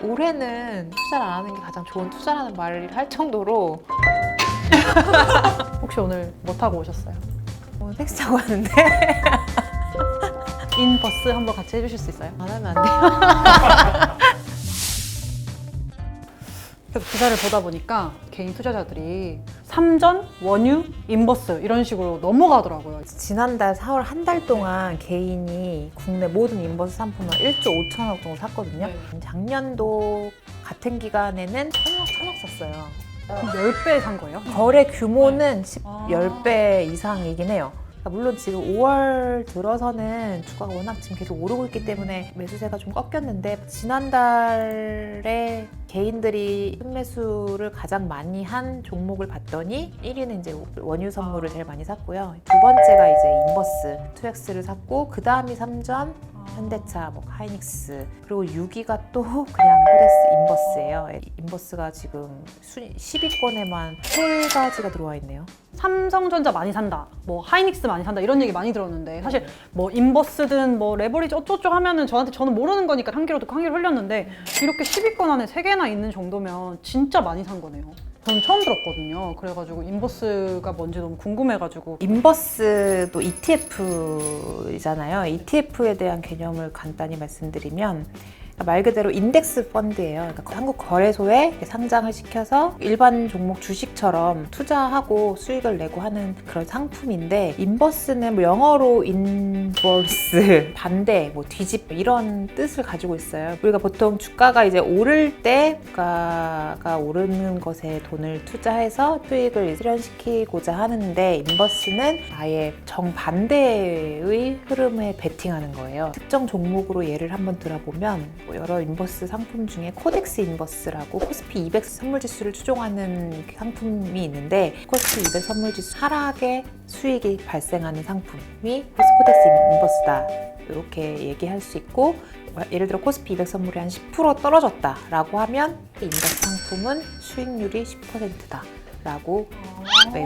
올해는 투자를 안 하는 게 가장 좋은 투자라는 말을 할 정도로 혹시 오늘 뭐 타고 오셨어요? 오늘 택시 타고 왔는데 인버스 한번 같이 해주실 수 있어요? 안 하면 안 돼요? 그래서 기사를 보다 보니까 개인 투자자들이 삼전, 원유, 인버스 이런 식으로 넘어가더라고요. 지난달 4월 한 달 동안 개인이 국내 모든 인버스 상품을 1조 5천억 정도 샀거든요. 작년도 같은 기간에는 천억 샀어요. 10배 산 거예요? 거래 규모는 아. 10배 이상이긴 해요. 그러니까 물론 지금 5월 들어서는 주가가 워낙 지금 계속 오르고 있기 때문에 매수세가 좀 꺾였는데 지난달에 개인들이 순매수를 가장 많이 한 종목을 봤더니 1위는 이제 원유 선물을 제일 많이 샀고요. 두 번째가 이제 인버스, 투엑스를 샀고 그 다음이 삼전, 현대차, 뭐 하이닉스, 그리고 6위가 또 그냥 코덱스 인버스예요. 인버스가 지금 순위 10위권에만 3가지가 들어와 있네요. 삼성전자 많이 산다, 뭐 하이닉스 많이 산다 이런 얘기 많이 들었는데 사실 뭐 인버스든 뭐 레버리지 어쩌고 하면은 저는 모르는 거니까 한 귀로 듣고 한 귀로 흘렸는데 이렇게 10위권 안에 3개나 있는 정도면 진짜 많이 산 거네요. 저는 처음 들었거든요. 그래가지고 인버스가 뭔지 너무 궁금해가지고. 인버스도 ETF이잖아요. ETF에 대한 개념을 간단히 말씀드리면 말 그대로 인덱스 펀드예요. 그러니까 한국 거래소에 상장을 시켜서 일반 종목 주식처럼 투자하고 수익을 내고 하는 그런 상품인데, 인버스는 뭐 영어로 인버스, 반대, 뭐 뒤집 이런 뜻을 가지고 있어요. 우리가 보통 주가가 이제 오를 때 주가가 오르는 것에 돈을 투자해서 수익을 실현시키고자 하는데, 인버스는 아예 정반대의 흐름에 베팅하는 거예요. 특정 종목으로 예를 한번 들어보면 여러 인버스 상품 중에 코덱스 인버스라고 코스피 200 선물지수를 추종하는 상품이 있는데, 코스피 200 선물지수 하락의 수익이 발생하는 상품이 코덱스 인버스다, 이렇게 얘기할 수 있고, 예를 들어 코스피 200 선물이 한 10% 떨어졌다라고 하면 인버스 상품은 수익률이 10%다 라고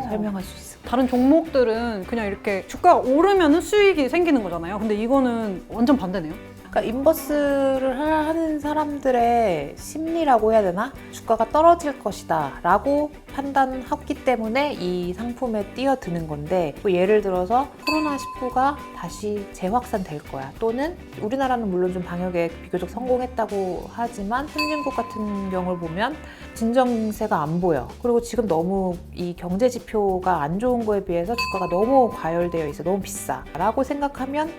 설명할 수 있어요. 다른 종목들은 그냥 이렇게 주가가 오르면 수익이 생기는 거잖아요. 근데 이거는 완전 반대네요. 그러니까 인버스를 하는 사람들의 심리라고 해야 되나? 주가가 떨어질 것이다 라고 판단했기 때문에 이 상품에 뛰어드는 건데, 뭐 예를 들어서 코로나19가 다시 재확산될 거야, 또는 우리나라는 물론 좀 방역에 비교적 성공했다고 하지만 선진국 같은 경우를 보면 진정세가 안 보여. 그리고 지금 너무 이 경제 지표가 안 좋은 거에 비해서 주가가 너무 과열되어 있어, 너무 비싸 라고 생각하면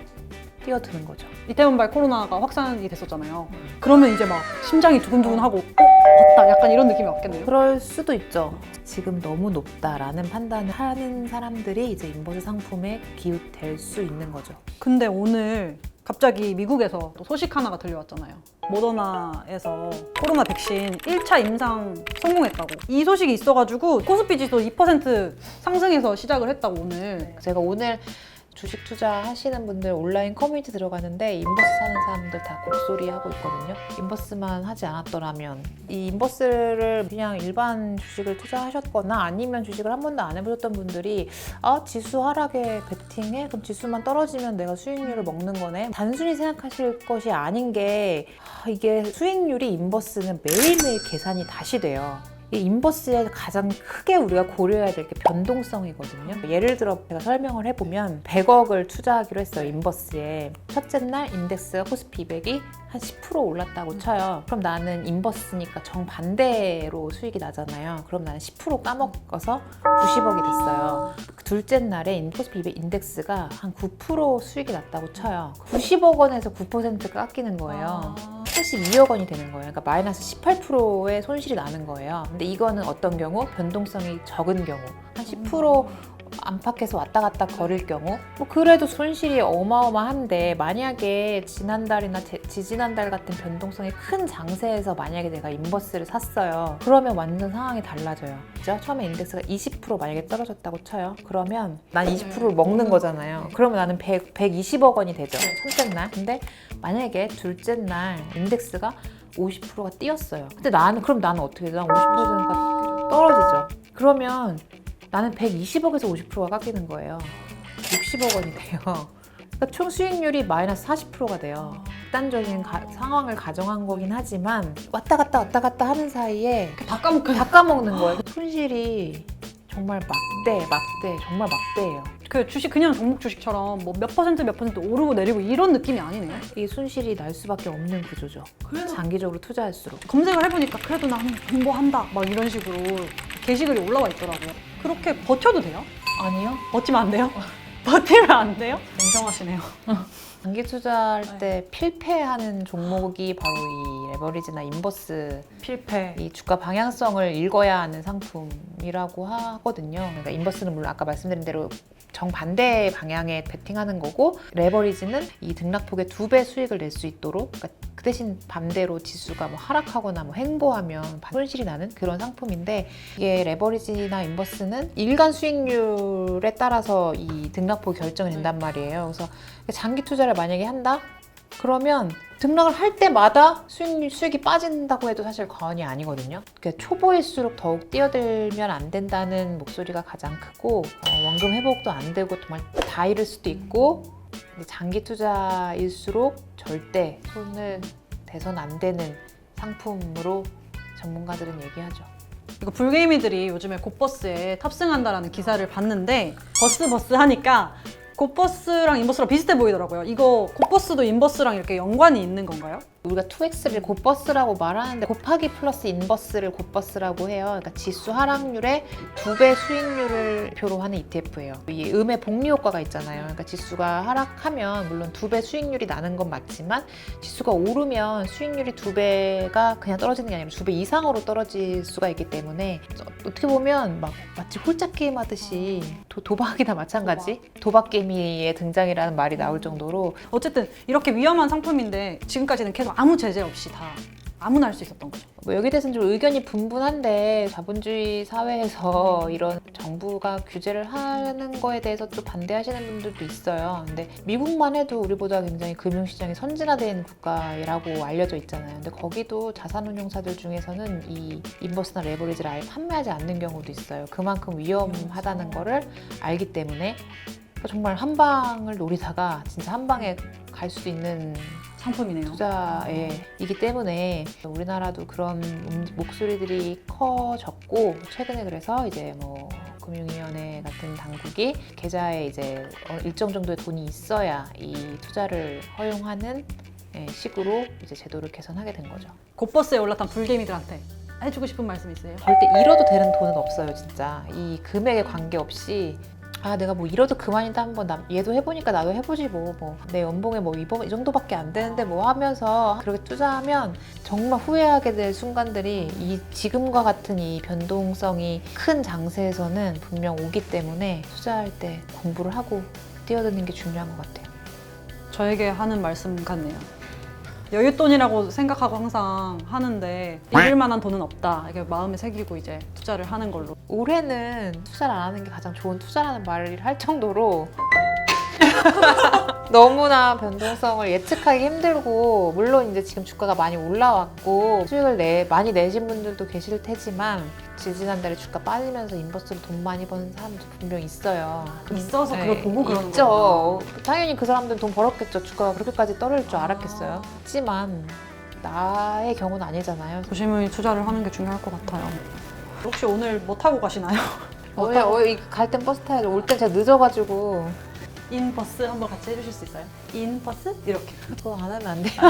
뛰어드는 거죠. 이태원발 코로나가 확산이 됐었잖아요. 그러면 이제 막 심장이 두근두근하고 맞다 약간 이런 느낌이 왔겠네요. 그럴 수도 있죠. 지금 너무 높다라는 판단을 하는 사람들이 이제 인버스 상품에 기웃될 수 있는 거죠. 근데 오늘 갑자기 미국에서 또 소식 하나가 들려왔잖아요. 모더나에서 코로나 백신 1차 임상 성공했다고. 이 소식이 있어가지고 코스피 지수 2% 상승해서 시작을 했다고 오늘. 제가 오늘 주식 투자하시는 분들 온라인 커뮤니티 들어가는데 인버스 사는 사람들 다 곡소리 하고 있거든요. 인버스만 하지 않았더라면, 이 인버스를 그냥 일반 주식을 투자하셨거나 아니면 주식을 한 번도 안 해보셨던 분들이 지수 하락에 베팅해? 그럼 지수만 떨어지면 내가 수익률을 먹는 거네? 단순히 생각하실 것이 아닌 게, 이게 수익률이 인버스는 매일매일 계산이 다시 돼요. 이 인버스에 가장 크게 우리가 고려해야 될 게 변동성이거든요. 예를 들어 제가 설명을 해보면 100억을 투자하기로 했어요, 인버스에. 첫째 날 인덱스가 코스피 200이 한 10% 올랐다고 쳐요. 그럼 나는 인버스니까 정반대로 수익이 나잖아요. 그럼 나는 10% 까먹어서 90억이 됐어요. 둘째 날에 코스피 200 인덱스가 한 9% 수익이 났다고 쳐요. 90억 원에서 9%가 깎이는 거예요. 82억 원이 되는 거예요. 그러니까 마이너스 18%의 손실이 나는 거예요. 근데 이거는 어떤 경우? 변동성이 적은 경우, 한 10% 안팎에서 왔다 갔다 거릴 경우, 뭐 그래도 손실이 어마어마한데, 만약에 지난달이나 지지난달 같은 변동성이 큰 장세에서 만약에 내가 인버스를 샀어요, 그러면 완전 상황이 달라져요. 그죠? 처음에 인덱스가 20% 만약에 떨어졌다고 쳐요. 그러면 난 20%를 먹는 거잖아요. 그러면 나는 120억 원이 되죠, 첫째 날. 근데 만약에 둘째 날 인덱스가 50%가 뛰었어요. 근데 그럼 나는 어떻게 돼? 난 50%가 떨어지죠. 그러면 나는 120억에서 50%가 깎이는 거예요. 60억 원이 돼요. 그러니까 총 수익률이 마이너스 40%가 돼요. 극단적인 상황을 가정한 거긴 하지만 왔다 갔다 하는 사이에 다 까먹고 다 까먹는 거예요. 손실이 정말 정말 막대예요. 그 주식 그냥 종목 주식처럼 뭐 몇 퍼센트 오르고 내리고 이런 느낌이 아니네요. 이 손실이 날 수밖에 없는 구조죠. 장기적으로 투자할수록. 검색을 해보니까 그래도 나 공부한다 막 이런 식으로 게시글이 올라와 있더라고요. 그렇게 버텨도 돼요? 아니요. 버티면 안 돼요? 버티면 안 돼요? 냉정하시네요. 장기 투자할 때 필패하는 종목이 바로 이 레버리지나 인버스, 필패. 이 주가 방향성을 읽어야 하는 상품이라고 하거든요. 그러니까 인버스는 물론 아까 말씀드린 대로 정반대 방향에 베팅하는 거고, 레버리지는 이 등락폭의 2배 수익을 낼 수 있도록, 그러니까 그 대신 반대로 지수가 뭐 하락하거나 뭐 횡보하면 손실이 나는 그런 상품인데, 이게 레버리지나 인버스는 일간 수익률에 따라서 이 등락폭이 결정이 된단 말이에요. 그래서 장기 투자를 만약에 한다? 그러면 등락을 할 때마다 수익이 빠진다고 해도 사실 과언이 아니거든요. 그러니까 초보일수록 더욱 뛰어들면 안 된다는 목소리가 가장 크고, 원금 회복도 안 되고 정말 다 잃을 수도 있고, 장기 투자일수록 절대 손을 대선 안 되는 상품으로 전문가들은 얘기하죠. 이거 불게이미들이 요즘에 곧버스에 탑승한다라는 기사를 봤는데 버스 하니까 곧버스랑 인버스랑 비슷해 보이더라고요. 이거 곧버스도 인버스랑 이렇게 연관이 있는 건가요? 우리가 2X를 곧버스라고 말하는데 곱하기 플러스 인버스를 곧버스라고 해요. 그러니까 지수 하락률의 2배 수익률을 표로 하는 ETF예요. 이 음의 복리 효과가 있잖아요. 그러니까 지수가 하락하면 물론 2배 수익률이 나는 건 맞지만, 지수가 오르면 수익률이 2배가 그냥 떨어지는 게 아니라 2배 이상으로 떨어질 수가 있기 때문에, 어떻게 보면 막 마치 홀짝 게임 하듯이 도박이나 마찬가지, 도박 게임의 등장이라는 말이 나올 정도로. 어쨌든 이렇게 위험한 상품인데 지금까지는 계속 아무 제재 없이 다 아무나 할 수 있었던 거죠. 뭐 여기 대해서는 좀 의견이 분분한데, 자본주의 사회에서 이런 정부가 규제를 하는 거에 대해서 또 반대하시는 분들도 있어요. 근데 미국만 해도 우리보다 굉장히 금융시장이 선진화된 국가라고 알려져 있잖아요. 근데 거기도 자산운용사들 중에서는 이 인버스나 레버리지를 아예 판매하지 않는 경우도 있어요. 그만큼 위험하다는 거를 알기 때문에 정말 한 방을 노리다가 진짜 한 방에 갈 수도 있는 상품이네요. 투자이기 때문에 우리나라도 그런 목소리들이 커졌고, 최근에 그래서 이제 뭐 금융위원회 같은 당국이 계좌에 이제 일정 정도의 돈이 있어야 이 투자를 허용하는 식으로 이제 제도를 개선하게 된 거죠. 곧버스에 올랐던 불게이미들한테 해주고 싶은 말씀 있어요? 절대 잃어도 되는 돈은 없어요, 진짜. 이 금액에 관계없이 내가 뭐 이러도 그만이다, 한번 얘도 해보니까 나도 해보지 뭐 내 연봉에 뭐 이 정도밖에 안 되는데 뭐 하면서 그렇게 투자하면 정말 후회하게 될 순간들이 이 지금과 같은 이 변동성이 큰 장세에서는 분명 오기 때문에, 투자할 때 공부를 하고 뛰어드는 게 중요한 것 같아요. 저에게 하는 말씀 같네요. 여윳돈이라고 생각하고 항상 하는데 잃을 만한 돈은 없다, 이렇게 마음에 새기고 이제 투자를 하는 걸로. 올해는 투자를 안 하는 게 가장 좋은 투자라는 말을 할 정도로 너무나 변동성을 예측하기 힘들고, 물론 이제 지금 주가가 많이 올라왔고 수익을 많이 내신 분들도 계실 테지만, 지지난달에 주가 빠지면서 인버스로 돈 많이 버는 사람도 분명 있어요. 있어서 그걸 보고 그러는 있죠. 거구나. 당연히 그 사람들은 돈 벌었겠죠. 주가가 그렇게까지 떨어질 줄 알았겠어요. 하지만 나의 경우는 아니잖아요. 조심히 투자를 하는 게 중요할 것 같아요. 혹시 오늘 뭐 타고 가시나요? 갈 땐 버스 타야죠. 올 땐 제가 늦어가지고. 인버스 한번 같이 해주실 수 있어요? 인버스? 이렇게. 그거 안 하면 안 돼요.